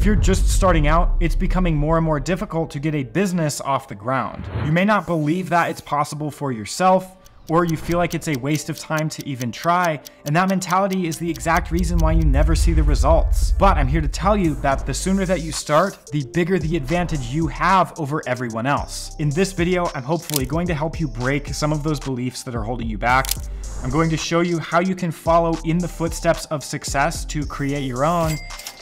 If you're just starting out, it's becoming more and more difficult to get a business off the ground. You may not believe that it's possible for yourself, or you feel like it's a waste of time to even try, and that mentality is the exact reason why you never see the results. But I'm here to tell you that the sooner that you start, the bigger the advantage you have over everyone else. In this video, I'm hopefully going to help you break some of those beliefs that are holding you back. I'm going to show you how you can follow in the footsteps of success to create your own,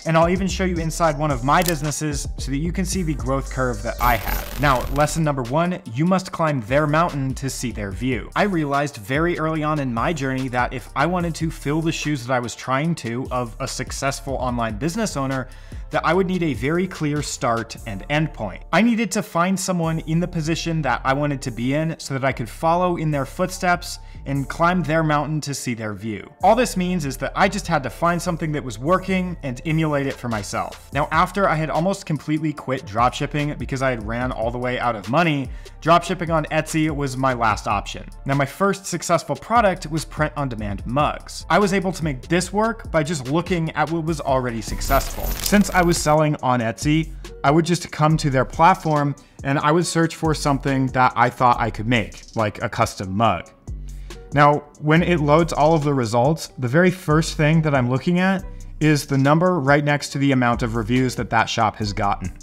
and I'll even show you inside one of my businesses so that you can see the growth curve that I had. Now, lesson number one, you must climb their mountain to see their view. I realized very early on in my journey that if I wanted to fill the shoes that I was trying to of a successful online business owner, that I would need a very clear start and end point. I needed to find someone in the position that I wanted to be in so that I could follow in their footsteps and climb their mountain to see their view. All this means is that I just had to find something that was working and emulate it for myself. Now, after I had almost completely quit dropshipping because I had ran all the way out of money, dropshipping on Etsy was my last option. Now, my first successful product was print-on-demand mugs. I was able to make this work by just looking at what was already successful. Since I was selling on Etsy, I would just come to their platform and I would search for something that I thought I could make, like a custom mug. Now, when it loads all of the results, the very first thing that I'm looking at is the number right next to the amount of reviews that that shop has gotten.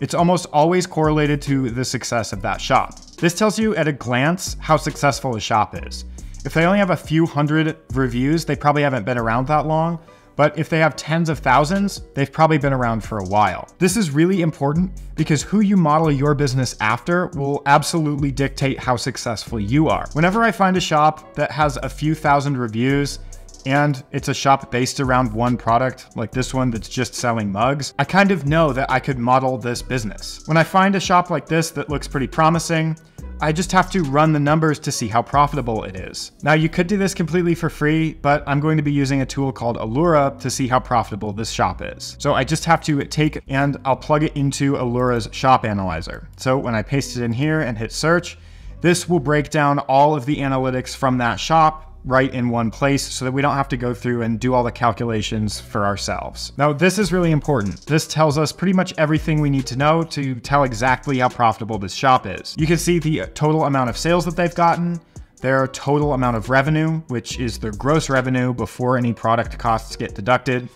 It's almost always correlated to the success of that shop. This tells you at a glance how successful a shop is. If they only have a few hundred reviews, they probably haven't been around that long. But if they have tens of thousands, they've probably been around for a while. This is really important because who you model your business after will absolutely dictate how successful you are. Whenever I find a shop that has a few thousand reviews and it's a shop based around one product, like this one that's just selling mugs, I kind of know that I could model this business. When I find a shop like this that looks pretty promising, I just have to run the numbers to see how profitable it is. Now, you could do this completely for free, but I'm going to be using a tool called Allura to see how profitable this shop is. So I just have to take and I'll plug it into Allura's shop analyzer. So when I paste it in here and hit search, this will break down all of the analytics from that shop right in one place so that we don't have to go through and do all the calculations for ourselves. Now, this is really important. This tells us pretty much everything we need to know to tell exactly how profitable this shop is. You can see the total amount of sales that they've gotten, their total amount of revenue, which is their gross revenue before any product costs get deducted.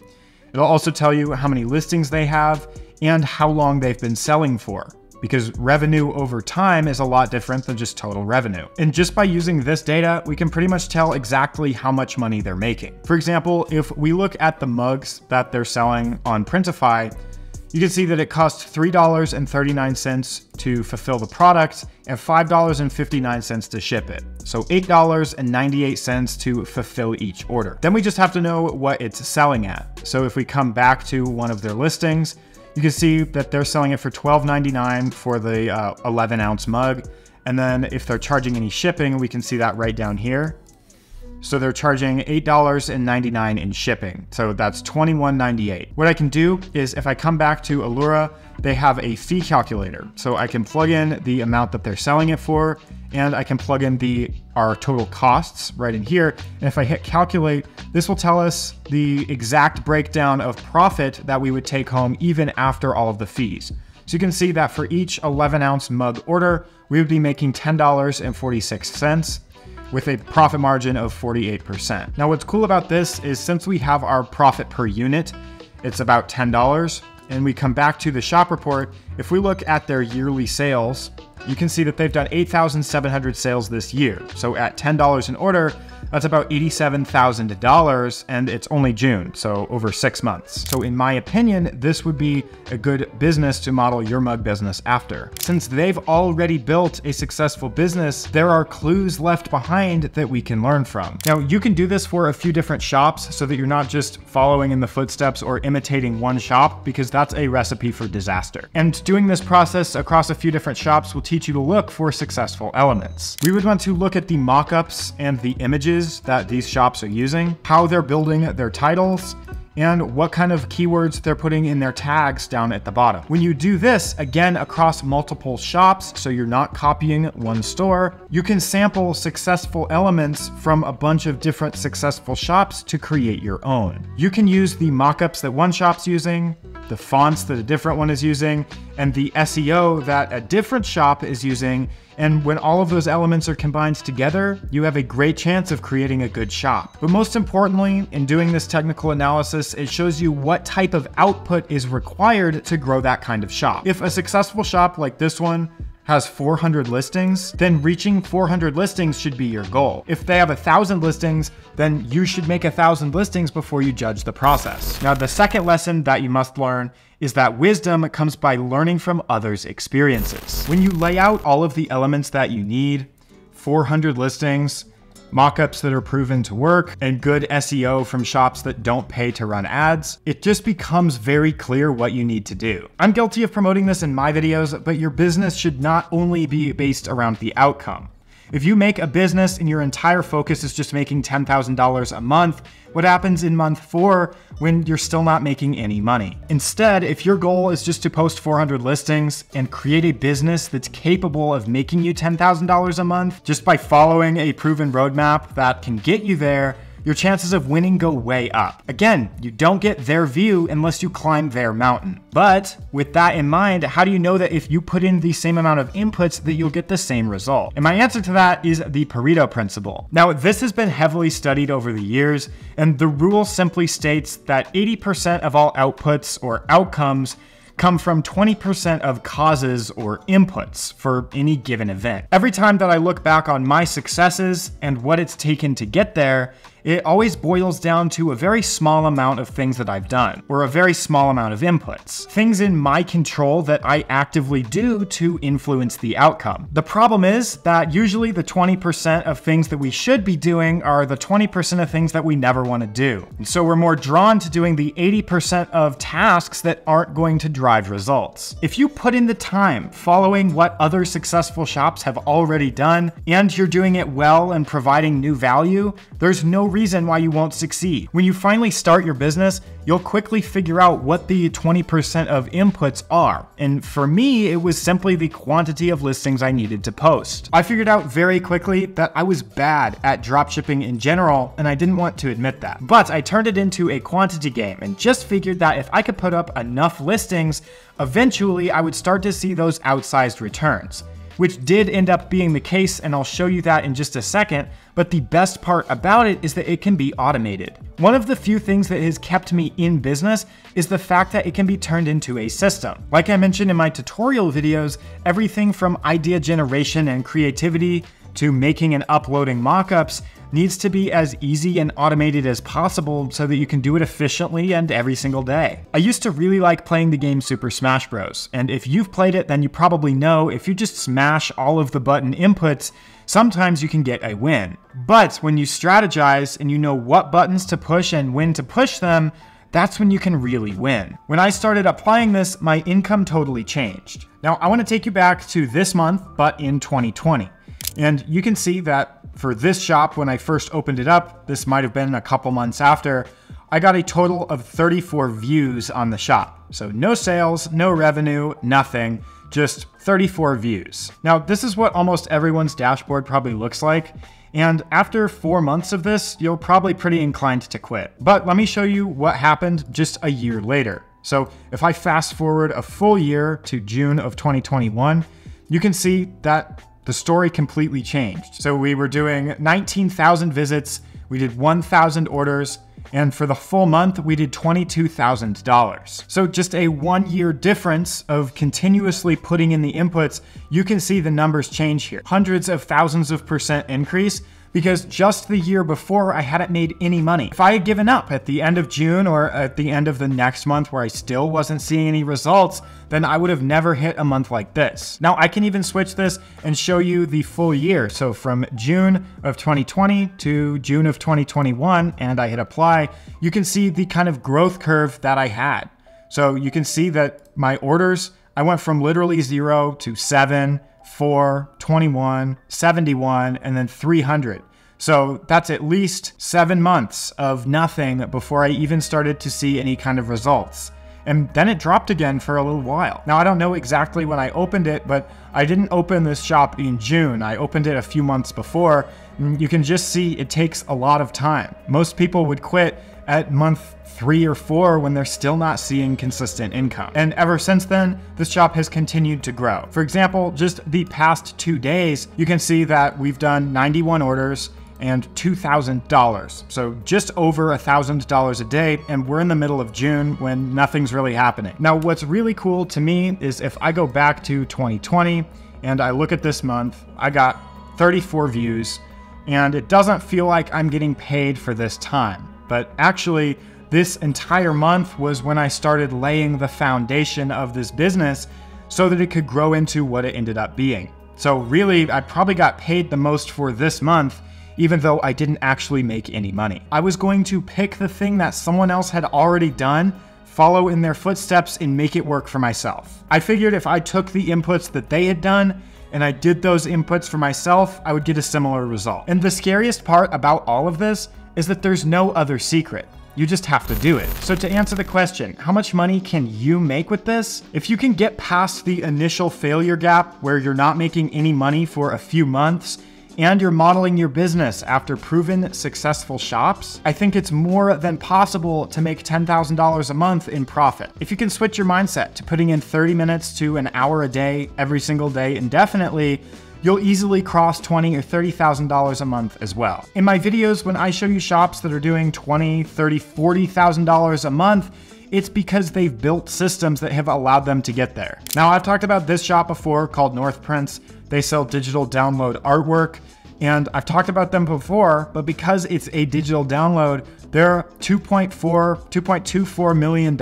It'll also tell you how many listings they have and how long they've been selling for, because revenue over time is a lot different than just total revenue. And just by using this data, we can pretty much tell exactly how much money they're making. For example, if we look at the mugs that they're selling on Printify, you can see that it costs $3.39 to fulfill the product and $5.59 to ship it. So $8.98 to fulfill each order. Then we just have to know what it's selling at. So if we come back to one of their listings, you can see that they're selling it for $12.99 for the 11-ounce mug. And then if they're charging any shipping, we can see that right down here. So they're charging $8.99 in shipping. So that's $21.98. What I can do is if I come back to Allura, they have a fee calculator. So I can plug in the amount that they're selling it for, and I can plug in our total costs right in here. And if I hit calculate, this will tell us the exact breakdown of profit that we would take home even after all of the fees. So you can see that for each 11-ounce mug order, we would be making $10.46 with a profit margin of 48%. Now, what's cool about this is since we have our profit per unit, it's about $10, and we come back to the shop report, if we look at their yearly sales, you can see that they've done 8,700 sales this year. So at $10 an order, that's about $87,000, and it's only June, so over 6 months. So in my opinion, this would be a good business to model your mug business after. Since they've already built a successful business, there are clues left behind that we can learn from. Now, you can do this for a few different shops so that you're not just following in the footsteps or imitating one shop, because that's a recipe for disaster. And doing this process across a few different shops will teach you to look for successful elements. We would want to look at the mock-ups and the images that these shops are using, how they're building their titles, and what kind of keywords they're putting in their tags down at the bottom. When you do this, again, across multiple shops, so you're not copying one store, you can sample successful elements from a bunch of different successful shops to create your own. You can use the mockups that one shop's using, the fonts that a different one is using, and the SEO that a different shop is using. And when all of those elements are combined together, you have a great chance of creating a good shop. But most importantly, in doing this technical analysis, it shows you what type of output is required to grow that kind of shop. If a successful shop like this one has 400 listings, then reaching 400 listings should be your goal. If they have 1,000 listings, then you should make 1,000 listings before you judge the process. Now, the second lesson that you must learn is that wisdom comes by learning from others' experiences. When you lay out all of the elements that you need, 400 listings, mockups that are proven to work, and good SEO from shops that don't pay to run ads, it just becomes very clear what you need to do. I'm guilty of promoting this in my videos, but your business should not only be based around the outcome. If you make a business and your entire focus is just making $10,000 a month, what happens in month 4 when you're still not making any money? Instead, if your goal is just to post 400 listings and create a business that's capable of making you $10,000 a month just by following a proven roadmap that can get you there, your chances of winning go way up. Again, you don't get their view unless you climb their mountain. But with that in mind, how do you know that if you put in the same amount of inputs that you'll get the same result? And my answer to that is the Pareto principle. Now, this has been heavily studied over the years, and the rule simply states that 80% of all outputs or outcomes come from 20% of causes or inputs for any given event. Every time that I look back on my successes and what it's taken to get there, it always boils down to a very small amount of things that I've done, or a very small amount of inputs. Things in my control that I actively do to influence the outcome. The problem is that usually the 20% of things that we should be doing are the 20% of things that we never want to do. And so we're more drawn to doing the 80% of tasks that aren't going to drive results. If you put in the time following what other successful shops have already done, and you're doing it well and providing new value, there's no reason why you won't succeed. When you finally start your business, you'll quickly figure out what the 20% of inputs are. And for me, it was simply the quantity of listings I needed to post. I figured out very quickly that I was bad at dropshipping in general, and I didn't want to admit that. But I turned it into a quantity game and just figured that if I could put up enough listings, eventually I would start to see those outsized returns, which did end up being the case, and I'll show you that in just a second. But the best part about it is that it can be automated. One of the few things that has kept me in business is the fact that it can be turned into a system. Like I mentioned in my tutorial videos, everything from idea generation and creativity to making and uploading mockups needs to be as easy and automated as possible so that you can do it efficiently and every single day. I used to really like playing the game Super Smash Bros. And if you've played it, then you probably know if you just smash all of the button inputs, sometimes you can get a win. But when you strategize and you know what buttons to push and when to push them, that's when you can really win. When I started applying this, my income totally changed. Now, I want to take you back to this month, but in 2020. And you can see that for this shop, when I first opened it up, this might have been a couple months after, I got a total of 34 views on the shop. So no sales, no revenue, nothing, just 34 views. Now, this is what almost everyone's dashboard probably looks like. And after 4 months of this, you're probably pretty inclined to quit. But let me show you what happened just a year later. So if I fast forward a full year to June of 2021, you can see that the story completely changed. So we were doing 19,000 visits, we did 1,000 orders, and for the full month, we did $22,000. So just a 1 year difference of continuously putting in the inputs, you can see the numbers change here. Hundreds of thousands of % increase, because just the year before I hadn't made any money. If I had given up at the end of June or at the end of the next month where I still wasn't seeing any results, then I would have never hit a month like this. Now I can even switch this and show you the full year. So from June of 2020 to June of 2021, and I hit apply, you can see the kind of growth curve that I had. So you can see that my orders, I went from literally 0 to 7, 4, 21, 71, and then 300. So that's at least 7 months of nothing before I even started to see any kind of results. And then it dropped again for a little while. Now, I don't know exactly when I opened it, but I didn't open this shop in June. I opened it a few months before. You can just see it takes a lot of time. Most people would quit at month 3 or 4 when they're still not seeing consistent income. And ever since then, this shop has continued to grow. For example, just the past 2 days, you can see that we've done 91 orders and $2,000. So just over $1,000 a day, and we're in the middle of June when nothing's really happening. Now, what's really cool to me is if I go back to 2020 and I look at this month, I got 34 views, and it doesn't feel like I'm getting paid for this time. But actually, this entire month was when I started laying the foundation of this business so that it could grow into what it ended up being. So really, I probably got paid the most for this month, even though I didn't actually make any money. I was going to pick the thing that someone else had already done, follow in their footsteps, and make it work for myself. I figured if I took the inputs that they had done and I did those inputs for myself, I would get a similar result. And the scariest part about all of this is that there's no other secret. You just have to do it. So to answer the question, how much money can you make with this? If you can get past the initial failure gap where you're not making any money for a few months, and you're modeling your business after proven successful shops, I think it's more than possible to make $10,000 a month in profit. If you can switch your mindset to putting in 30 minutes to an hour a day, every single day indefinitely, you'll easily cross $20,000 or $30,000 a month as well. In my videos, when I show you shops that are doing $20,000, $30,000, $40,000 a month, it's because they've built systems that have allowed them to get there. Now, I've talked about this shop before called North Prints. They sell digital download artwork, and I've talked about them before, but because it's a digital download, their $2.24 million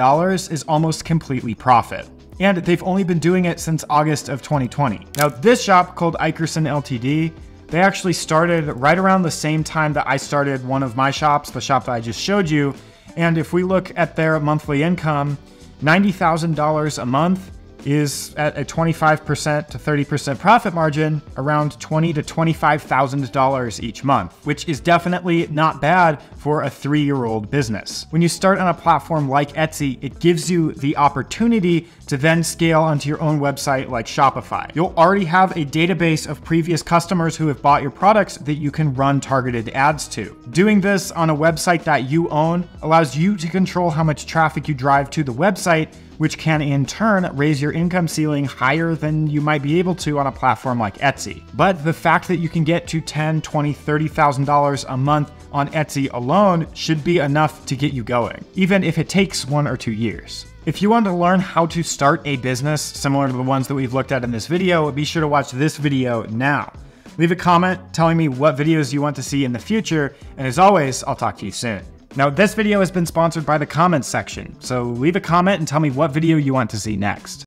is almost completely profit. And they've only been doing it since August of 2020. Now, this shop called Ikerson Ltd, they actually started right around the same time that I started one of my shops, the shop that I just showed you. And if we look at their monthly income, $90,000 a month is at a 25% to 30% profit margin, around $20,000 to $25,000 each month, which is definitely not bad for a 3-year-old business. When you start on a platform like Etsy, it gives you the opportunity to then scale onto your own website like Shopify. You'll already have a database of previous customers who have bought your products that you can run targeted ads to. Doing this on a website that you own allows you to control how much traffic you drive to the website, which can in turn raise your income ceiling higher than you might be able to on a platform like Etsy. But the fact that you can get to $10,000, $20,000, $30,000 a month on Etsy alone should be enough to get you going, even if it takes 1 or 2 years. If you want to learn how to start a business similar to the ones that we've looked at in this video, be sure to watch this video now. Leave a comment telling me what videos you want to see in the future, and as always, I'll talk to you soon. Now, this video has been sponsored by the comments section, so leave a comment and tell me what video you want to see next.